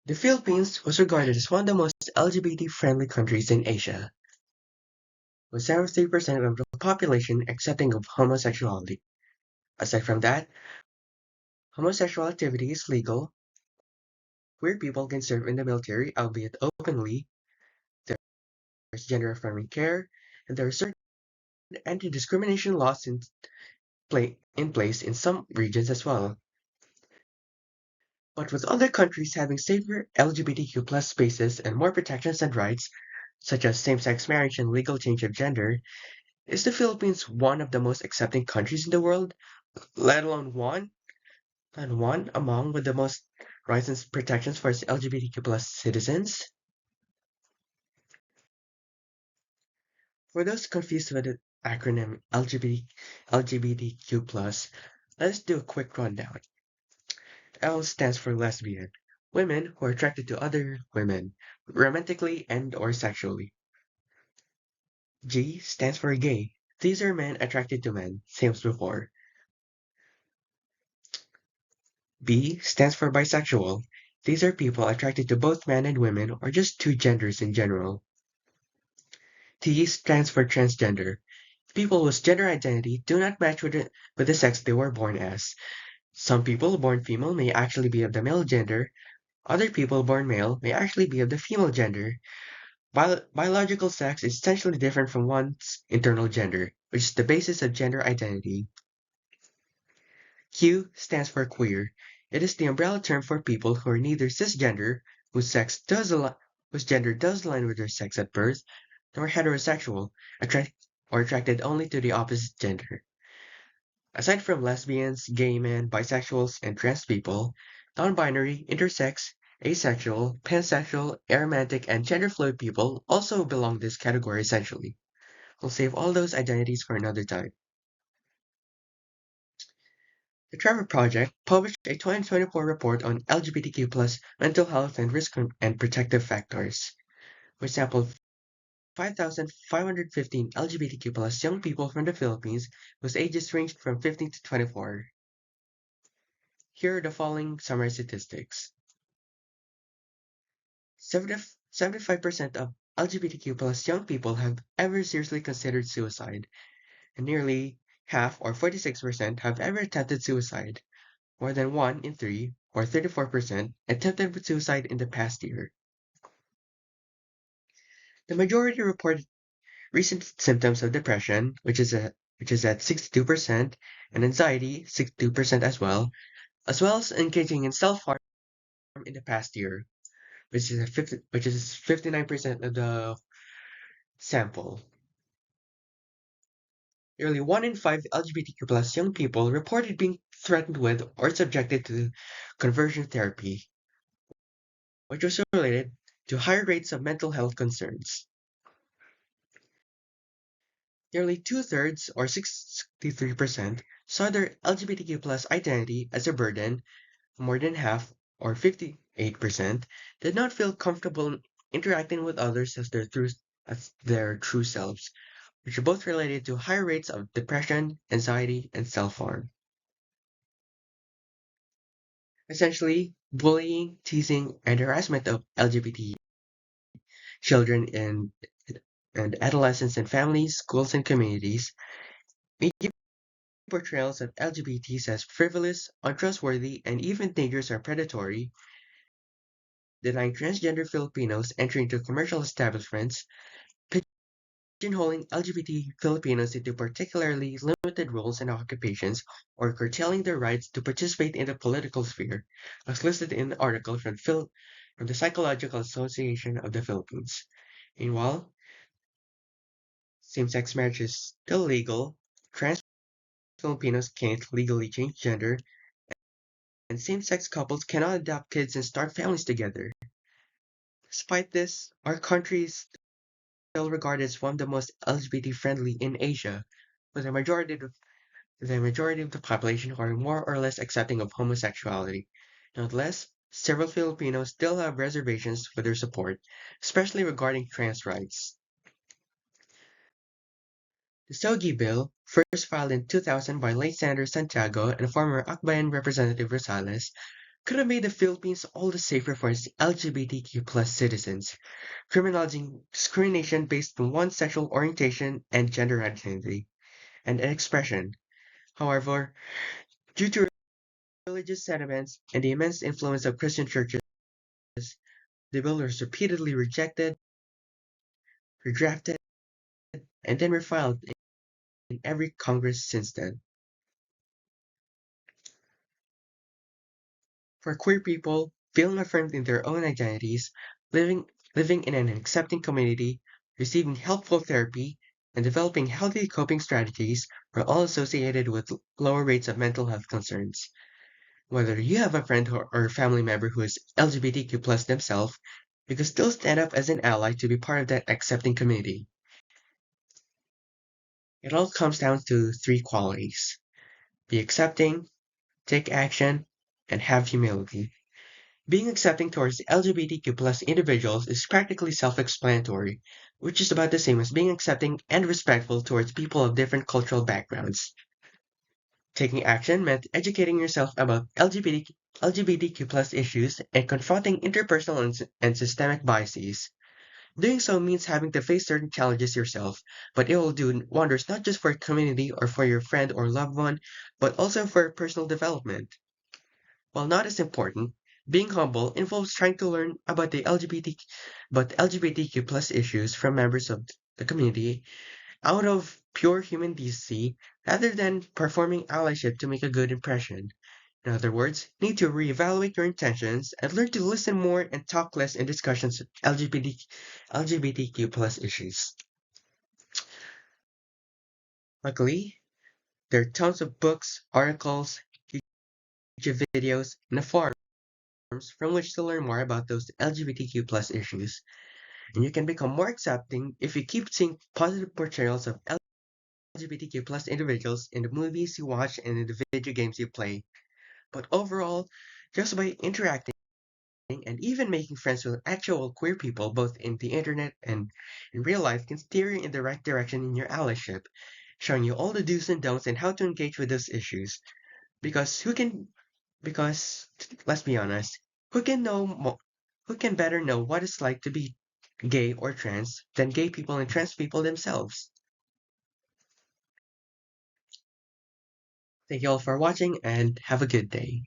The Philippines was regarded as one of the most LGBT-friendly countries in Asia, with 73% of the population accepting of homosexuality. Aside from that, homosexual activity is legal, queer people can serve in the military, albeit openly, there's gender-affirming care, and there are certain anti-discrimination laws in place in some regions as well. But with other countries having safer LGBTQ plus spaces and more protections and rights, such as same-sex marriage and legal change of gender, is the Philippines one of the most accepting countries in the world, let alone one among with the most rights and protections for its LGBTQ plus citizens? For those confused with the acronym LGBTQ plus, let's do a quick rundown. L stands for lesbian, women who are attracted to other women, romantically and or sexually. G stands for gay. These are men attracted to men, same as before. B stands for bisexual. These are people attracted to both men and women or just two genders in general. T stands for transgender. People whose gender identity do not match with the sex they were born as. Some people born female may actually be of the male gender. Other people born male may actually be of the female gender. Biological sex is essentially different from one's internal gender, which is the basis of gender identity. Q stands for queer. It is the umbrella term for people who are neither cisgender, whose gender does align with their sex at birth, nor heterosexual, attract, or attracted only to the opposite gender. Aside from lesbians, gay men, bisexuals, and trans people, non-binary, intersex, asexual, pansexual, aromantic, and gender-fluid people also belong to this category essentially. We'll save all those identities for another time. The Trevor Project published a 2024 report on LGBTQ plus mental health and risk and protective factors, which sampled 5,515 LGBTQ plus young people from the Philippines whose ages ranged from 15 to 24. Here are the following summary statistics. 75% of LGBTQ plus young people have ever seriously considered suicide, and nearly half, or 46%, have ever attempted suicide. More than 1 in 3, or 34%, attempted suicide in the past year. The majority reported recent symptoms of depression, which is at 62%, and anxiety, 62% as well as engaging in self-harm in the past year, which is 59% of the sample. Nearly 1 in 5 LGBTQ plus young people reported being threatened with or subjected to conversion therapy, which was related to higher rates of mental health concerns. Nearly two-thirds, or 63%, saw their LGBTQ plus identity as a burden. More than half, or 58%, did not feel comfortable interacting with others as their true selves, which are both related to higher rates of depression, anxiety, and self-harm. Essentially, bullying, teasing, and harassment of LGBT children and adolescents in families, schools, and communities. Media portrayals of LGBTs as frivolous, untrustworthy, and even dangerous or predatory, denying transgender Filipinos entry into commercial establishments, pigeonholing LGBT Filipinos into particularly limited roles and occupations, or curtailing their rights to participate in the political sphere, as listed in the article from the Psychological Association of the Philippines. Meanwhile, same-sex marriage is still legal, trans Filipinos can't legally change gender, and same-sex couples cannot adopt kids and start families together. Despite this, our country is still regarded as one of the most LGBT-friendly in Asia, with the majority of the population who are more or less accepting of homosexuality. Nonetheless, several Filipinos still have reservations for their support, especially regarding trans rights. The SOGI bill, first filed in 2000 by late Senator Santiago and former Akbayan Representative Rosales, could have made the Philippines all the safer for its LGBTQ plus citizens, criminalizing discrimination based on one's sexual orientation and gender identity and expression. However, due to religious sentiments and the immense influence of Christian churches, the bill was repeatedly rejected, redrafted, and then refiled in every Congress since then. For queer people, feeling affirmed in their own identities, living living in an accepting community, receiving helpful therapy, and developing healthy coping strategies are all associated with lower rates of mental health concerns. Whether you have a friend or a family member who is LGBTQ plus themselves, you can still stand up as an ally to be part of that accepting community. It all comes down to three qualities: be accepting, take action, and have humility. Being accepting towards LGBTQ plus individuals is practically self-explanatory, which is about the same as being accepting and respectful towards people of different cultural backgrounds. Taking action meant educating yourself about LGBTQ plus issues and confronting interpersonal and systemic biases. Doing so means having to face certain challenges yourself, but it will do wonders not just for a community or for your friend or loved one, but also for personal development. While not as important, being humble involves trying to learn about LGBTQ plus issues from members of the community out of pure human decency rather than performing allyship to make a good impression. In other words, you need to reevaluate your intentions and learn to listen more and talk less in discussions of LGBTQ plus issues. Luckily, there are tons of books, articles, YouTube videos, and forums from which to learn more about those LGBTQ plus issues. And you can become more accepting if you keep seeing positive portrayals of LGBTQ plus individuals in the movies you watch and in the video games you play. But overall, just by interacting and even making friends with actual queer people both in the internet and in real life can steer you in the right direction in your allyship, showing you all the do's and don'ts and how to engage with those issues. Because because let's be honest, who can know who can better know what it's like to be gay or trans than gay people and trans people themselves? Thank you all for watching and have a good day.